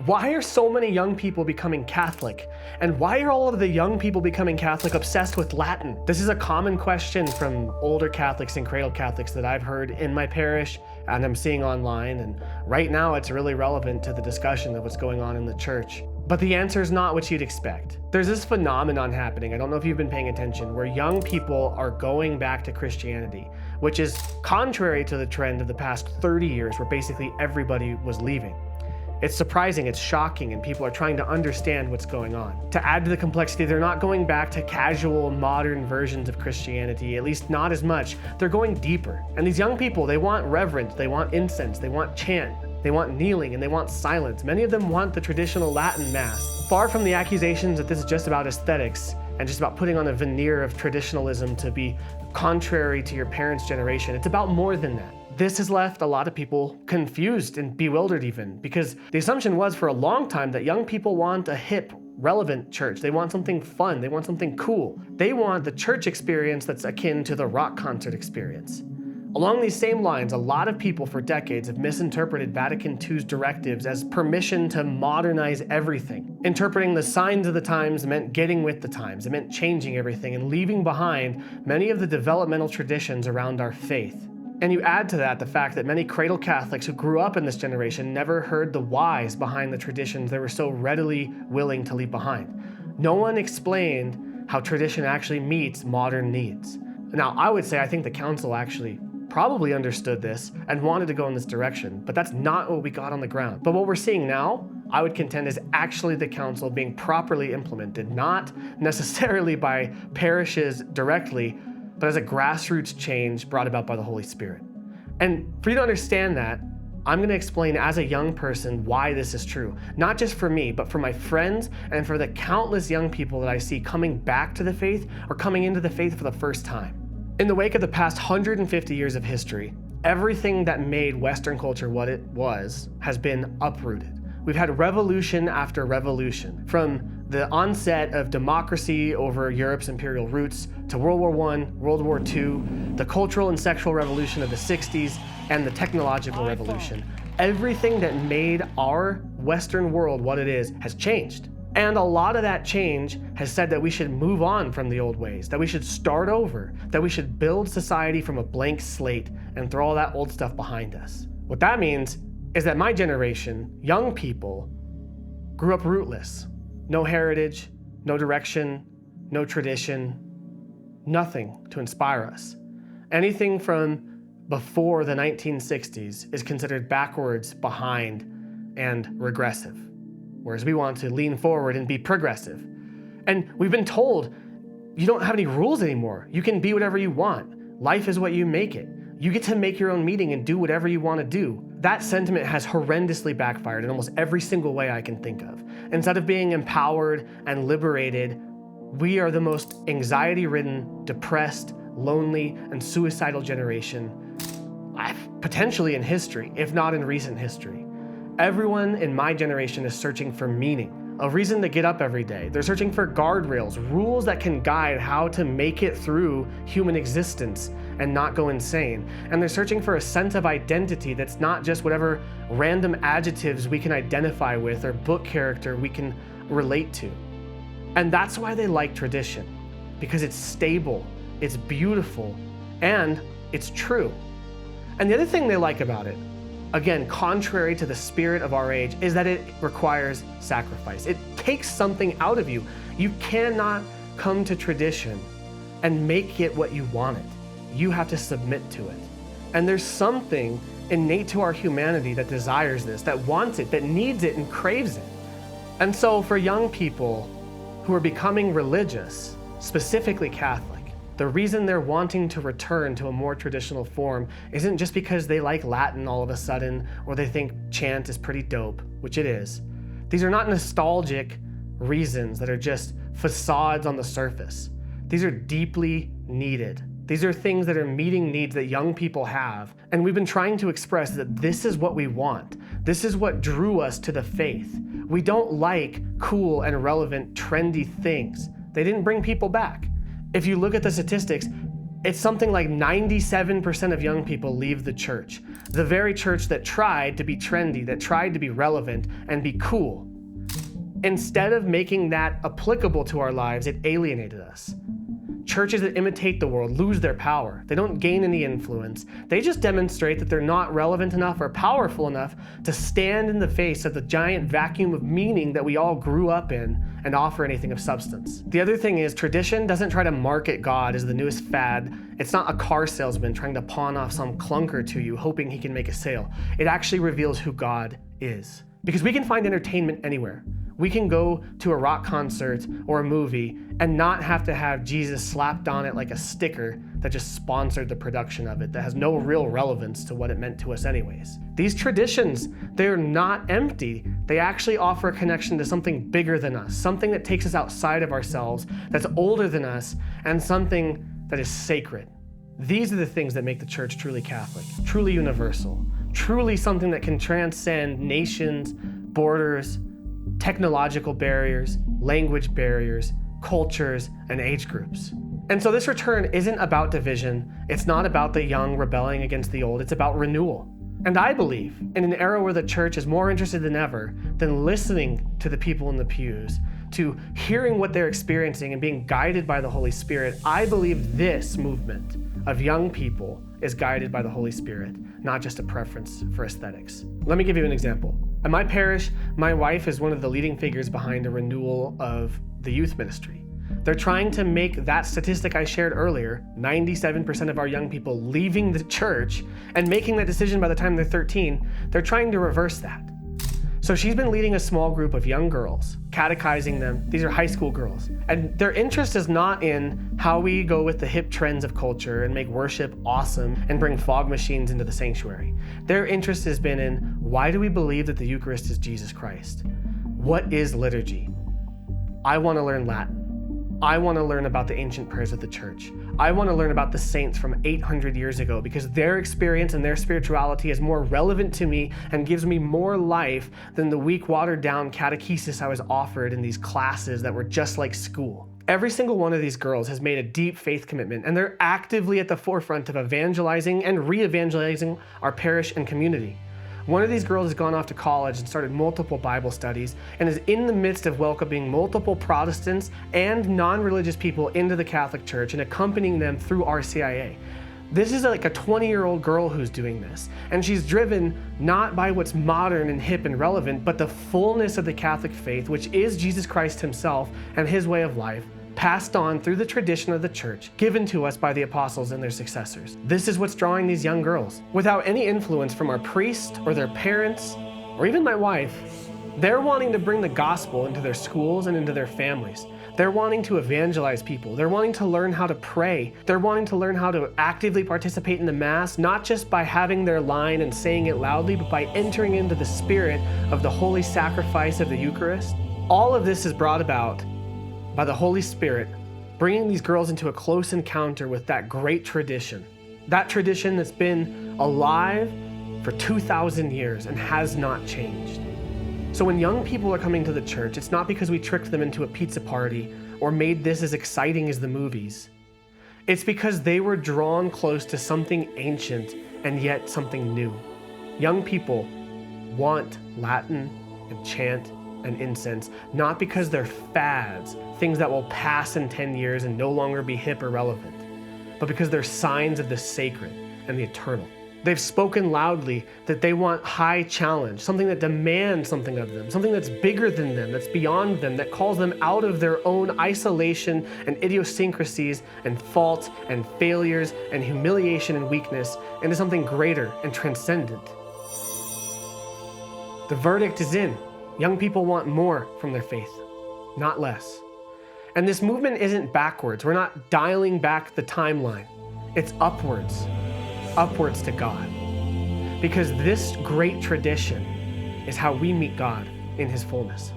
Why are so many young people becoming Catholic? And why are all of the young people becoming Catholic obsessed with Latin? This is a common question from older Catholics and cradle Catholics that I've heard in my parish and I'm seeing online. And right now it's really relevant to the discussion of what's going on in the church. But the answer is not what you'd expect. There's this phenomenon happening, I don't know if you've been paying attention, where young people are going back to Christianity, which is contrary to the trend of the past 30 years where basically everybody was leaving. It's surprising, it's shocking, and people are trying to understand what's going on. To add to the complexity, they're not going back to casual, modern versions of Christianity, at least not as much. They're going deeper. And these young people, they want reverence, they want incense, they want chant, they want kneeling, and they want silence. Many of them want the traditional Latin Mass. Far from the accusations that this is just about aesthetics and just about putting on a veneer of traditionalism to be contrary to your parents' generation, it's about more than that. This has left a lot of people confused and bewildered even, because the assumption was for a long time that young people want a hip, relevant church. They want something fun, they want something cool. They want the church experience that's akin to the rock concert experience. Along these same lines, a lot of people for decades have misinterpreted Vatican II's directives as permission to modernize everything. Interpreting the signs of the times meant getting with the times. It meant changing everything and leaving behind many of the developmental traditions around our faith. And you add to that the fact that many cradle Catholics who grew up in this generation never heard the whys behind the traditions they were so readily willing to leave behind. No one explained how tradition actually meets modern needs. Now, I would say I think the council actually probably understood this and wanted to go in this direction, but that's not what we got on the ground. But what we're seeing now, I would contend, is actually the council being properly implemented, not necessarily by parishes directly, but as a grassroots change brought about by the Holy Spirit. And for you to understand that, I'm going to explain as a young person why this is true. Not just for me, but for my friends and for the countless young people that I see coming back to the faith or coming into the faith for the first time. In the wake of the past 150 years of history, everything that made Western culture what it was has been uprooted. We've had revolution after revolution, from the onset of democracy over Europe's imperial roots to World War I, World War II, the cultural and sexual revolution of the 60s, and the technological revolution. Everything that made our Western world what it is has changed. And a lot of that change has said that we should move on from the old ways, that we should start over, that we should build society from a blank slate and throw all that old stuff behind us. What that means is that my generation, young people, grew up rootless. No heritage, no direction, no tradition, nothing to inspire us. Anything from before the 1960s is considered backwards, behind, and regressive, whereas we want to lean forward and be progressive. And we've been told, you don't have any rules anymore. You can be whatever you want. Life is what you make it. You get to make your own meaning and do whatever you want to do. That sentiment has horrendously backfired in almost every single way I can think of. Instead of being empowered and liberated, we are the most anxiety-ridden, depressed, lonely, and suicidal generation, potentially in history, if not in recent history. Everyone in my generation is searching for meaning, a reason to get up every day. They're searching for guardrails, rules that can guide how to make it through human existence and not go insane. And they're searching for a sense of identity that's not just whatever random adjectives we can identify with or book character we can relate to. And that's why they like tradition, because it's stable, it's beautiful, and it's true. And the other thing they like about it, again, contrary to the spirit of our age, is that it requires sacrifice. It takes something out of you. You cannot come to tradition and make it what you want it. You have to submit to it. And there's something innate to our humanity that desires this, that wants it, that needs it and craves it. And so for young people who are becoming religious, specifically Catholic, the reason they're wanting to return to a more traditional form isn't just because they like Latin all of a sudden, or they think chant is pretty dope, which it is. These are not nostalgic reasons that are just facades on the surface. These are deeply needed. These are things that are meeting needs that young people have. And we've been trying to express that this is what we want. This is what drew us to the faith. We don't like cool and relevant, trendy things. They didn't bring people back. If you look at the statistics, It's something like 97% of young people leave the church, the very church that tried to be trendy, that tried to be relevant and be cool. Instead of making that applicable to our lives, it alienated us. Churches that imitate the world lose their power. They don't gain any influence. They just demonstrate that they're not relevant enough or powerful enough to stand in the face of the giant vacuum of meaning that we all grew up in and offer anything of substance. The other thing is, tradition doesn't try to market God as the newest fad. It's not a car salesman trying to pawn off some clunker to you, hoping he can make a sale. It actually reveals who God is. Because we can find entertainment anywhere. We can go to a rock concert or a movie and not have to have Jesus slapped on it like a sticker that just sponsored the production of it, that has no real relevance to what it meant to us anyways. These traditions, they're not empty. They actually offer a connection to something bigger than us, something that takes us outside of ourselves, that's older than us, and something that is sacred. These are the things that make the church truly Catholic, truly universal, truly something that can transcend nations, borders, technological barriers, language barriers, cultures, and age groups. And so this return isn't about division. It's not about the young rebelling against the old. It's about renewal. And I believe in an era where the church is more interested than ever than listening to the people in the pews, to hearing what they're experiencing and being guided by the Holy Spirit. I believe this movement of young people is guided by the Holy Spirit, not just a preference for aesthetics. Let me give you an example. At my parish, my wife is one of the leading figures behind a renewal of the youth ministry. They're trying to make that statistic I shared earlier, 97% of our young people leaving the church and making that decision by the time they're 13, they're trying to reverse that. So she's been leading a small group of young girls, catechizing them. These are high school girls. And their interest is not in how we go with the hip trends of culture and make worship awesome and bring fog machines into the sanctuary. Their interest has been in, why do we believe that the Eucharist is Jesus Christ? What is liturgy? I want to learn Latin. I want to learn about the ancient prayers of the church. I want to learn about the saints from 800 years ago because their experience and their spirituality is more relevant to me and gives me more life than the weak, watered down catechesis I was offered in these classes that were just like school. Every single one of these girls has made a deep faith commitment, and they're actively at the forefront of evangelizing and re-evangelizing our parish and community. One of these girls has gone off to college and started multiple Bible studies and is in the midst of welcoming multiple Protestants and non-religious people into the Catholic Church and accompanying them through RCIA. This is like a 20-year-old girl who's doing this, and she's driven not by what's modern and hip and relevant, but the fullness of the Catholic faith, which is Jesus Christ himself and his way of life, passed on through the tradition of the church, given to us by the apostles and their successors. This is what's drawing these young girls. Without any influence from our priest or their parents, or even my wife, they're wanting to bring the gospel into their schools and into their families. They're wanting to evangelize people. They're wanting to learn how to pray. They're wanting to learn how to actively participate in the Mass, not just by having their line and saying it loudly, but by entering into the spirit of the holy sacrifice of the Eucharist. All of this is brought about by the Holy Spirit, bringing these girls into a close encounter with that great tradition. That tradition that's been alive for 2,000 years and has not changed. So when young people are coming to the church, it's not because we tricked them into a pizza party or made this as exciting as the movies. It's because they were drawn close to something ancient and yet something new. Young people want Latin and chant and incense, not because they're fads, things that will pass in 10 years and no longer be hip or relevant, but because they're signs of the sacred and the eternal. They've spoken loudly that they want high challenge, something that demands something of them, something that's bigger than them, that's beyond them, that calls them out of their own isolation and idiosyncrasies and faults and failures and humiliation and weakness into something greater and transcendent. The verdict is in. Young people want more from their faith, not less. And this movement isn't backwards. We're not dialing back the timeline. It's upwards to God. Because this great tradition is how we meet God in his fullness.